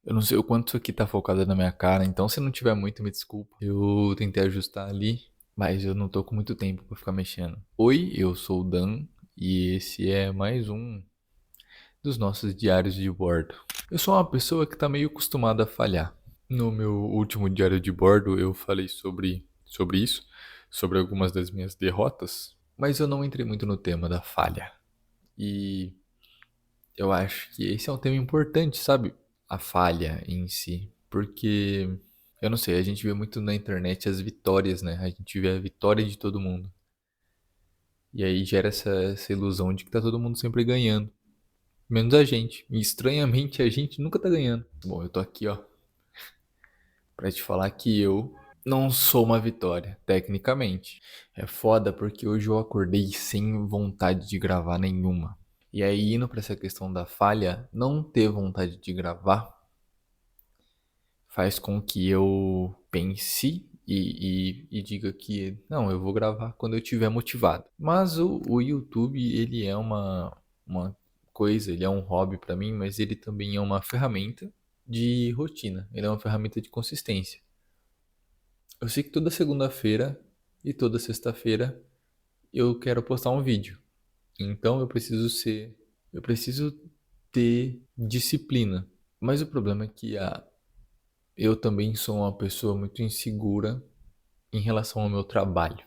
Eu não sei o quanto isso aqui tá focado na minha cara, então se não tiver muito, me desculpa. Eu tentei ajustar ali, mas eu não tô com muito tempo pra ficar mexendo. Oi, eu sou o Dan e esse é mais um dos nossos diários de bordo. Eu sou uma pessoa que tá meio acostumada a falhar. No meu último diário de bordo, eu falei sobre isso, sobre algumas das minhas derrotas, mas eu não entrei muito no tema da falha. E eu acho que esse é um tema importante, sabe? A falha em si. Porque, eu não sei, a gente vê muito na internet as vitórias, né? A gente vê a vitória de todo mundo. E aí gera essa ilusão de que tá todo mundo sempre ganhando. Menos a gente. E estranhamente a gente nunca tá ganhando. Bom, eu tô aqui, ó, pra te falar que eu não sou uma vitória, tecnicamente. É foda porque hoje eu acordei sem vontade de gravar nenhuma. E aí, indo pra essa questão da falha, não ter vontade de gravar faz com que eu pense e diga que não, eu vou gravar quando eu estiver motivado. Mas o YouTube, ele é uma coisa, ele é um hobby pra mim, mas ele também é uma ferramenta de rotina, ele é uma ferramenta de consistência. Eu sei que toda segunda-feira e toda sexta-feira eu quero postar um vídeo. Então eu preciso ter disciplina. Mas o problema é que eu também sou uma pessoa muito insegura em relação ao meu trabalho.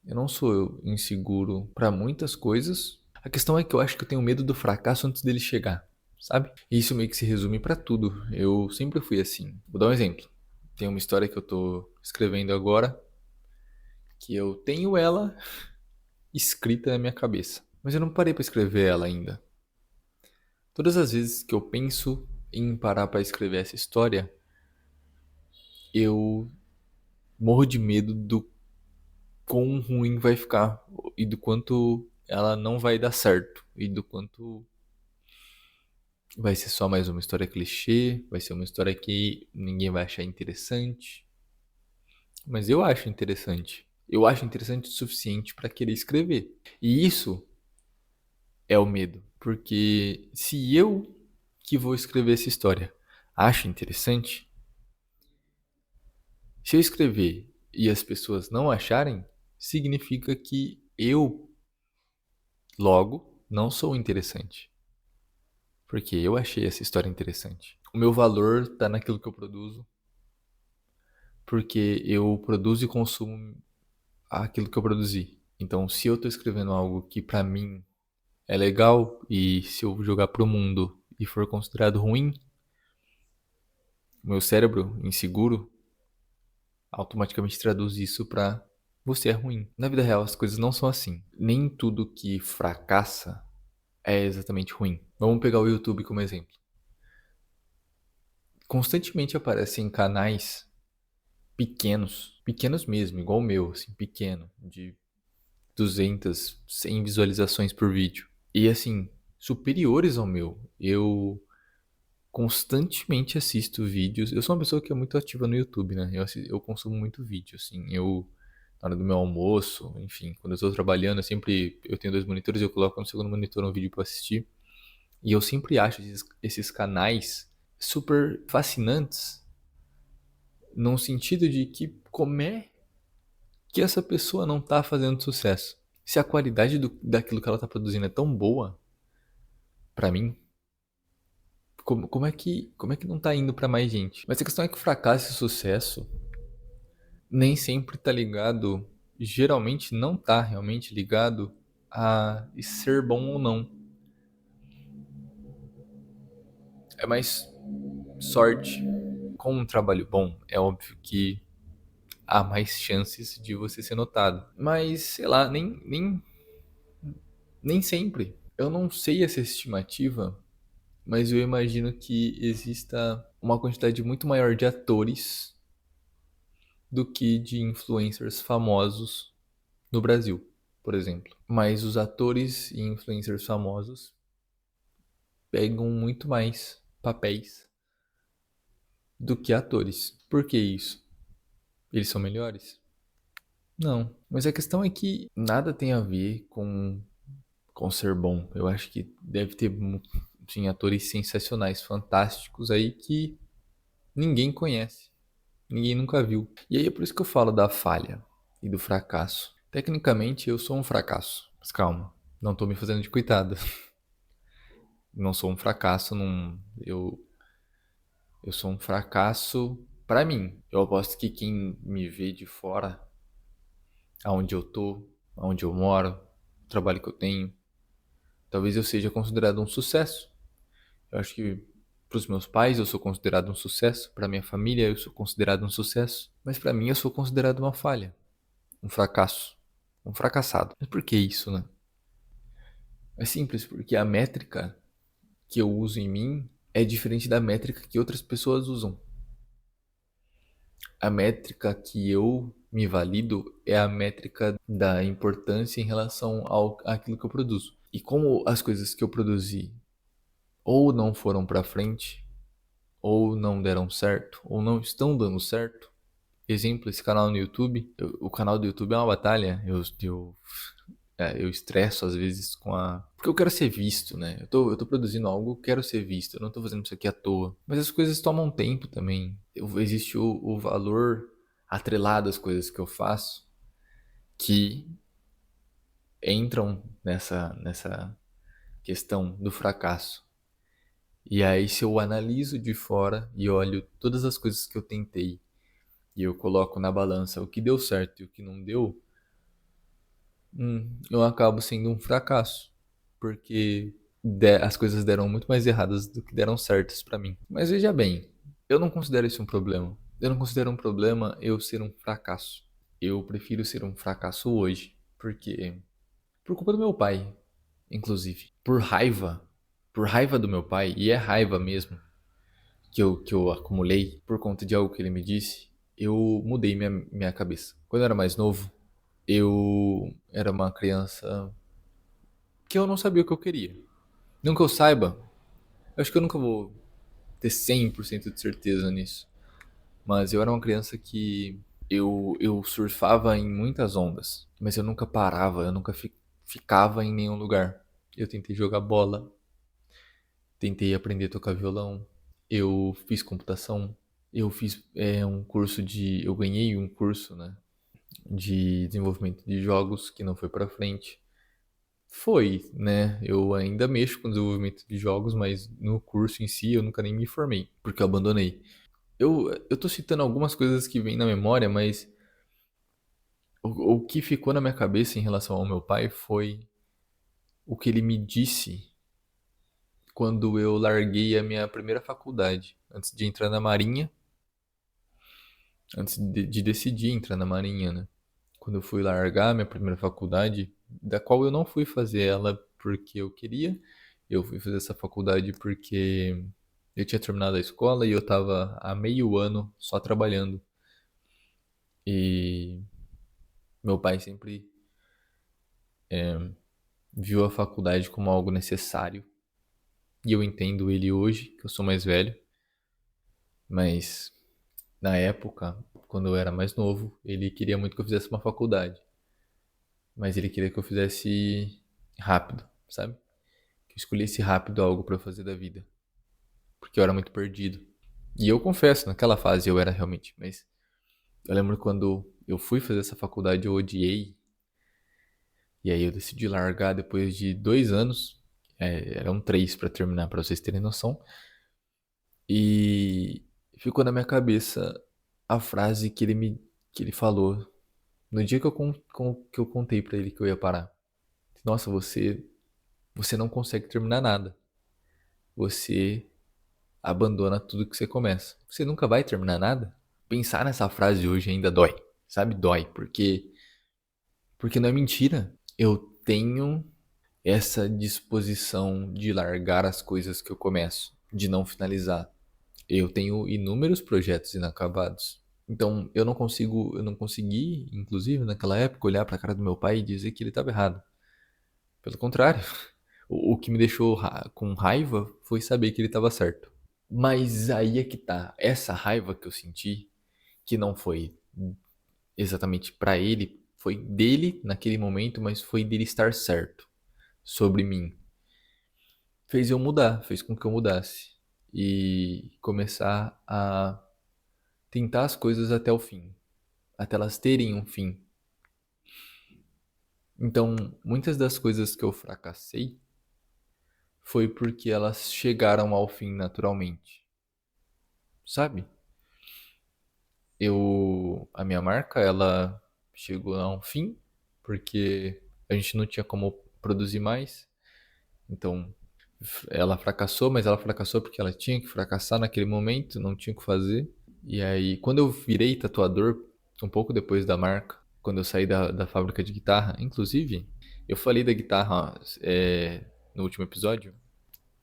Eu não sou inseguro para muitas coisas. A questão é que eu acho que eu tenho medo do fracasso antes dele chegar, sabe? E isso meio que se resume para tudo. Eu sempre fui assim. Vou dar um exemplo. Tem uma história que eu tô escrevendo agora que eu tenho ela escrita na minha cabeça, mas eu não parei para escrever ela ainda. Todas as vezes que eu penso em parar para escrever essa história, eu morro de medo do quão ruim vai ficar e do quanto ela não vai dar certo e do quanto vai ser só mais uma história clichê, vai ser uma história que ninguém vai achar interessante, mas eu acho interessante. Eu acho interessante o suficiente para querer escrever. E isso é o medo, porque se eu que vou escrever essa história acho interessante, se eu escrever e as pessoas não acharem, significa que eu logo não sou interessante. Porque eu achei essa história interessante. O meu valor tá naquilo que eu produzo, porque eu produzo e consumo aquilo que eu produzi. Então, se eu tô escrevendo algo que pra mim é legal e se eu jogar pro mundo e for considerado ruim, o meu cérebro inseguro automaticamente traduz isso pra você é ruim. Na vida real, as coisas não são assim. Nem tudo que fracassa é exatamente ruim. Vamos pegar o YouTube como exemplo. Constantemente aparecem canais pequenos, pequenos mesmo, igual o meu, assim, pequeno, de 200, 100 visualizações por vídeo. E assim, superiores ao meu. Eu constantemente assisto vídeos. Eu sou uma pessoa que é muito ativa no YouTube, né? Eu consumo muito vídeo, assim. Na hora do meu almoço, enfim, quando eu estou trabalhando, eu tenho dois monitores, eu coloco no segundo monitor um vídeo para assistir. E eu sempre acho esses canais super fascinantes, num sentido de que como é que essa pessoa não tá fazendo sucesso? Se a qualidade daquilo que ela tá produzindo é tão boa, pra mim, como é que não tá indo pra mais gente? Mas a questão é que o fracasso e o sucesso nem sempre tá ligado, geralmente não tá realmente ligado a ser bom ou não. É mais sorte. Com um trabalho bom, é óbvio que há mais chances de você ser notado. Mas, sei lá, nem sempre. Eu não sei essa estimativa, mas eu imagino que exista uma quantidade muito maior de atores do que de influencers famosos no Brasil, por exemplo. Mas os atores e influencers famosos pegam muito mais papéis do que atores. Por que isso? Eles são melhores? Não. Mas a questão é que nada tem a ver com ser bom. Eu acho que deve ter. sim, atores sensacionais, fantásticos aí que ninguém conhece, ninguém nunca viu. E aí é por isso que eu falo da falha e do fracasso. Tecnicamente eu sou um fracasso, mas calma, não tô me fazendo de coitado. Não sou um fracasso, não, eu sou um fracasso pra mim. Eu aposto que quem me vê de fora, aonde eu tô, aonde eu moro, o trabalho que eu tenho, talvez eu seja considerado um sucesso. Eu acho que para os meus pais eu sou considerado um sucesso, para minha família eu sou considerado um sucesso, mas para mim eu sou considerado uma falha, um fracasso, um fracassado. Mas por que isso, né? É simples, porque a métrica que eu uso em mim é diferente da métrica que outras pessoas usam. A métrica que eu me valido é a métrica da importância em relação àquilo que eu produzo. E como as coisas que eu produzi ou não foram para frente, ou não deram certo, ou não estão dando certo. Exemplo, esse canal no YouTube. O canal do YouTube é uma batalha. Eu estresso às vezes com a. Porque eu quero ser visto, né? Eu tô produzindo algo, eu quero ser visto. Eu não tô fazendo isso aqui à toa. Mas as coisas tomam tempo também. Existe o valor atrelado às coisas que eu faço que entram nessa questão do fracasso. E aí, se eu analiso de fora e olho todas as coisas que eu tentei e eu coloco na balança o que deu certo e o que não deu, eu acabo sendo um fracasso, porque as coisas deram muito mais erradas do que deram certas pra mim. Mas veja bem, eu não considero isso um problema. Eu não considero um problema eu ser um fracasso. Eu prefiro ser um fracasso hoje, porque por culpa do meu pai, inclusive, por raiva do meu pai, e é raiva mesmo que eu acumulei por conta de algo que ele me disse, eu mudei minha cabeça. Quando eu era mais novo, eu era uma criança que eu não sabia o que eu queria. Não que eu saiba, eu acho que eu nunca vou ter 100% de certeza nisso. Mas eu era uma criança que eu surfava em muitas ondas, mas eu nunca parava, eu nunca ficava em nenhum lugar. Eu tentei jogar bola, tentei aprender a tocar violão, eu fiz computação, eu fiz um curso de. Eu ganhei um curso, né? De desenvolvimento de jogos que não foi pra frente. Foi, né? Eu ainda mexo com desenvolvimento de jogos, mas no curso em si eu nunca nem me formei, porque eu abandonei. Eu tô citando algumas coisas que vêm na memória, mas o que ficou na minha cabeça em relação ao meu pai foi o que ele me disse quando eu larguei a minha primeira faculdade, antes de entrar na Marinha, antes de decidir entrar na Marinha, né? Quando eu fui largar a minha primeira faculdade, da qual eu não fui fazer ela porque eu queria, eu fui fazer essa faculdade porque eu tinha terminado a escola e eu tava há meio ano só trabalhando. E meu pai sempre viu a faculdade como algo necessário. E eu entendo ele hoje, que eu sou mais velho, mas na época, quando eu era mais novo, ele queria muito que eu fizesse uma faculdade. Mas ele queria que eu fizesse rápido, sabe? Que eu escolhesse rápido algo pra eu fazer da vida. Porque eu era muito perdido. E eu confesso, naquela fase eu era realmente, mas eu lembro quando eu fui fazer essa faculdade, eu odiei. E aí eu decidi largar depois de 2 anos. Eram 3 pra terminar, pra vocês terem noção. E ficou na minha cabeça a frase que ele falou no dia que que eu contei pra ele que eu ia parar. Nossa, você não consegue terminar nada. Você abandona tudo que você começa. Você nunca vai terminar nada? Pensar nessa frase hoje ainda dói, sabe? Dói, porque não é mentira. Eu tenho essa disposição de largar as coisas que eu começo, de não finalizar. Eu tenho inúmeros projetos inacabados. Então, eu não consegui, inclusive naquela época, olhar para a cara do meu pai e dizer que ele estava errado. Pelo contrário, o que me deixou com raiva foi saber que ele estava certo. Mas aí é que tá. Essa raiva que eu senti, que não foi exatamente pra ele, foi dele naquele momento, mas foi dele estar certo sobre mim. fez eu mudar, fez com que eu mudasse. E começar a tentar as coisas até o fim, até elas terem um fim. Então, muitas das coisas que eu fracassei foi porque elas chegaram ao fim naturalmente, sabe? A minha marca, ela chegou a um fim porque a gente não tinha como produzir mais. Então, ela fracassou, mas ela fracassou porque ela tinha que fracassar naquele momento, não tinha o que fazer. E aí, quando eu virei tatuador, um pouco depois da marca, quando eu saí da fábrica de guitarra, inclusive, eu falei da guitarra no último episódio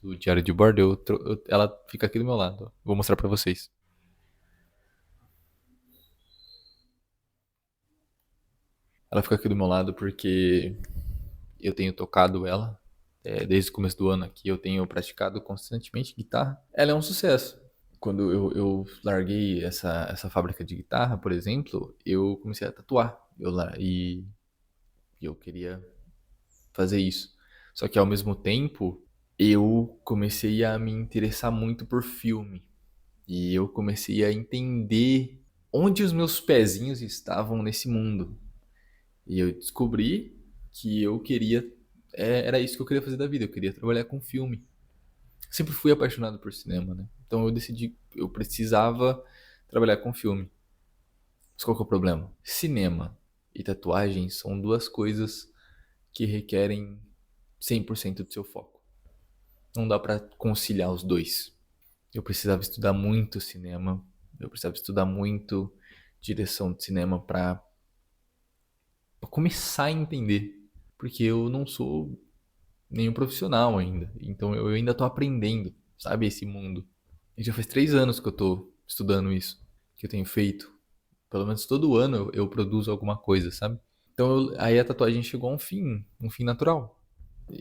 do Diário de Bordo, ela fica aqui do meu lado. Ó. Vou mostrar pra vocês. Ela fica aqui do meu lado porque eu tenho tocado ela. Desde o começo do ano aqui, eu tenho praticado constantemente guitarra. Ela é um sucesso. Quando eu larguei essa fábrica de guitarra, por exemplo, eu comecei a tatuar. E eu queria fazer isso. Só que ao mesmo tempo, eu comecei a me interessar muito por filme. E eu comecei a entender onde os meus pezinhos estavam nesse mundo. E eu descobri que eu queria. Era isso que eu queria fazer da vida. Eu queria trabalhar com filme. Sempre fui apaixonado por cinema, né? Então eu decidi, eu precisava trabalhar com filme. Mas qual que é o problema? Cinema e tatuagem são duas coisas que requerem 100% do seu foco. Não dá pra conciliar os dois. Eu precisava estudar muito cinema, eu precisava estudar muito direção de cinema pra começar a entender. Porque eu não sou nenhum profissional ainda. Então eu ainda tô aprendendo, sabe, esse mundo. E já faz 3 anos que eu tô estudando isso, que eu tenho feito. Pelo menos todo ano eu produzo alguma coisa, sabe? Então aí a tatuagem chegou a um fim natural.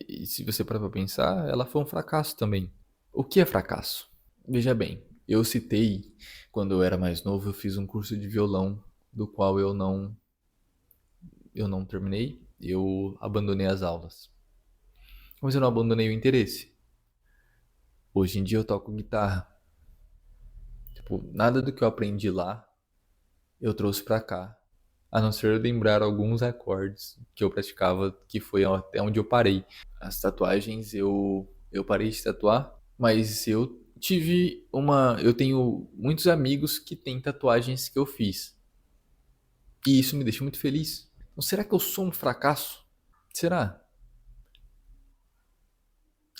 E se você parar pra pensar, ela foi um fracasso também. O que é fracasso? Veja bem, eu citei, quando eu era mais novo, eu fiz um curso de violão, do qual eu não terminei, eu abandonei as aulas. Mas eu não abandonei o interesse. Hoje em dia eu toco guitarra. Tipo, nada do que eu aprendi lá eu trouxe pra cá. A não ser lembrar alguns acordes que eu praticava, que foi até onde eu parei. As tatuagens eu parei de tatuar, mas eu tenho muitos amigos que têm tatuagens que eu fiz. E isso me deixa muito feliz. Então, será que eu sou um fracasso? Será?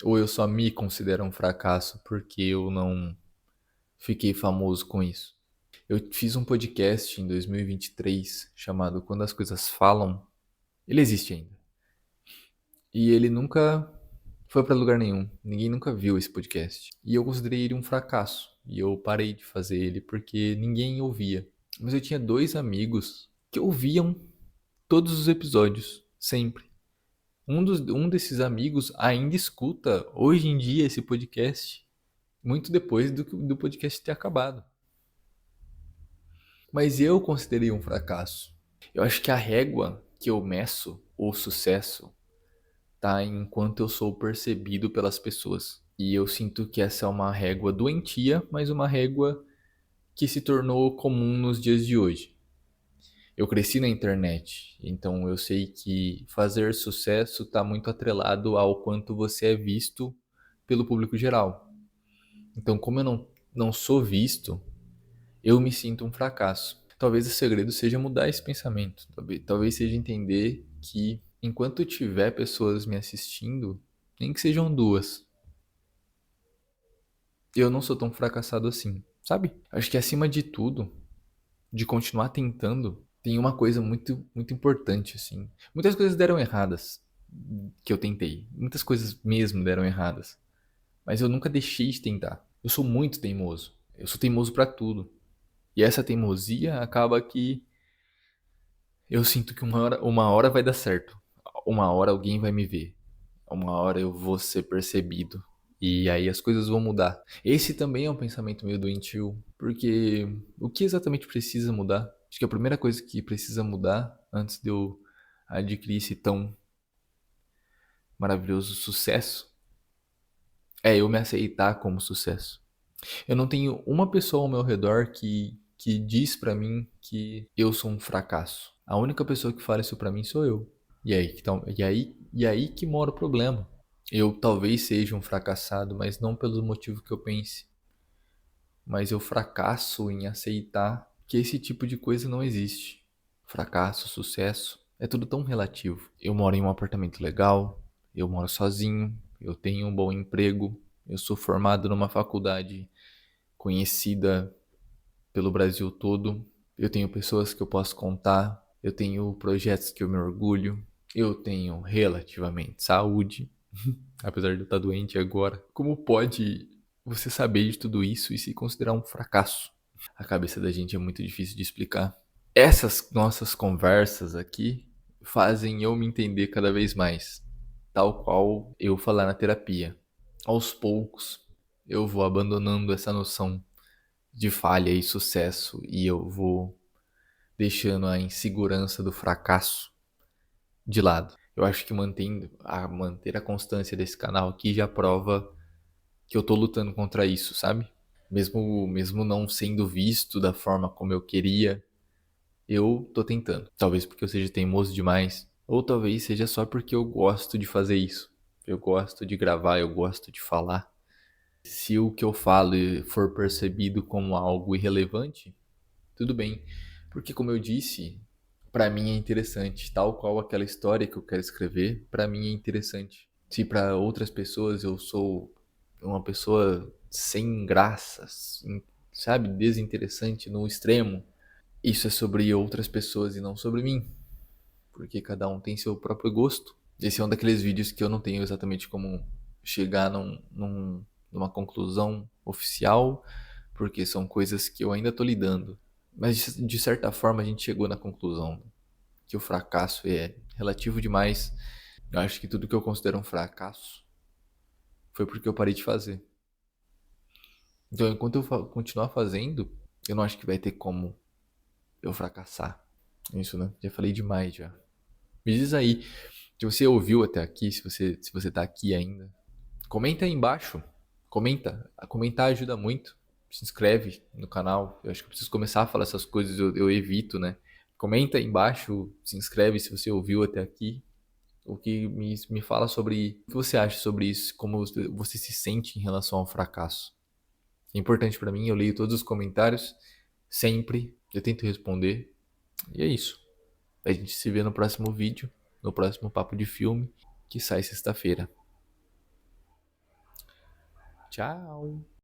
Ou eu só me considero um fracasso porque eu não fiquei famoso com isso? Eu fiz um podcast em 2023 chamado Quando as Coisas Falam. Ele existe ainda. E ele nunca foi pra lugar nenhum. Ninguém nunca viu esse podcast. E eu considerei ele um fracasso. E eu parei de fazer ele porque ninguém ouvia. Mas eu tinha dois amigos que ouviam todos os episódios, sempre. Um desses amigos ainda escuta hoje em dia esse podcast, muito depois do podcast ter acabado. Mas eu considerei um fracasso. Eu acho que a régua que eu meço o sucesso tá em quanto eu sou percebido pelas pessoas. E eu sinto que essa é uma régua doentia, mas uma régua que se tornou comum nos dias de hoje. Eu cresci na internet, então eu sei que fazer sucesso está muito atrelado ao quanto você é visto pelo público geral. Então, como eu não sou visto, eu me sinto um fracasso. Talvez o segredo seja mudar esse pensamento. Talvez seja entender que enquanto tiver pessoas me assistindo, nem que sejam duas, eu não sou tão fracassado assim, sabe? Acho que acima de tudo, de continuar tentando, tem uma coisa muito importante assim. Muitas coisas deram erradas que eu tentei. Muitas coisas mesmo deram erradas, mas eu nunca deixei de tentar. Eu sou muito teimoso. Eu sou teimoso pra tudo. E essa teimosia acaba que eu sinto que uma hora vai dar certo. Uma hora alguém vai me ver. Uma hora eu vou ser percebido. E aí as coisas vão mudar. Esse também é um pensamento meio doentio, porque o que exatamente precisa mudar? Acho que a primeira coisa que precisa mudar antes de eu adquirir esse tão maravilhoso sucesso É eu me aceitar como sucesso. Eu não tenho uma pessoa ao meu redor que diz pra mim que eu sou um fracasso. A única pessoa que fala isso pra mim sou eu. E aí que mora o problema. Eu talvez seja um fracassado, mas não pelo motivo que eu pense. Mas eu fracasso em aceitar que esse tipo de coisa não existe. Fracasso, sucesso, é tudo tão relativo. Eu moro em um apartamento legal, eu moro sozinho, eu tenho um bom emprego, eu sou formado numa faculdade conhecida pelo Brasil todo. Eu tenho pessoas que eu posso contar, eu tenho projetos que eu me orgulho, eu tenho relativamente saúde, apesar de eu estar doente agora. Como pode você saber de tudo isso e se considerar um fracasso? A cabeça da gente é muito difícil de explicar. Essas nossas conversas aqui fazem eu me entender cada vez mais, tal qual eu falar na terapia. Aos poucos, eu vou abandonando essa noção de falha e sucesso e eu vou deixando a insegurança do fracasso de lado. Eu acho que manter a constância desse canal aqui já prova que eu tô lutando contra isso, sabe? Mesmo não sendo visto da forma como eu queria, eu tô tentando. Talvez porque eu seja teimoso demais, ou talvez seja só porque eu gosto de fazer isso. Eu gosto de gravar, eu gosto de falar. Se o que eu falo for percebido como algo irrelevante, tudo bem. Porque, como eu disse, pra mim é interessante. Tal qual aquela história que eu quero escrever, pra mim é interessante. Se pra outras pessoas eu sou uma pessoa sem graças, sabe, desinteressante no extremo, isso é sobre outras pessoas e não sobre mim. Porque cada um tem seu próprio gosto. Esse é um daqueles vídeos que eu não tenho exatamente como chegar numa conclusão oficial, porque são coisas que eu ainda tô lidando. Mas de certa forma a gente chegou na conclusão que o fracasso é relativo demais. Eu acho que tudo que eu considero um fracasso foi porque eu parei de fazer. Então, enquanto eu continuar fazendo, eu não acho que vai ter como eu fracassar. Isso, né? Já falei demais já. Me diz aí, se você ouviu até aqui, se você tá aqui ainda, comenta aí embaixo. Comenta. A comentar ajuda muito. Se inscreve no canal. Eu acho que eu preciso começar a falar essas coisas, eu evito, né? Comenta aí embaixo, se inscreve se você ouviu até aqui. O que me fala sobre o que você acha sobre isso, como você se sente em relação ao fracasso. É importante pra mim, eu leio todos os comentários, sempre, eu tento responder. E é isso. A gente se vê no próximo vídeo, no próximo papo de filme, que sai sexta-feira. Tchau!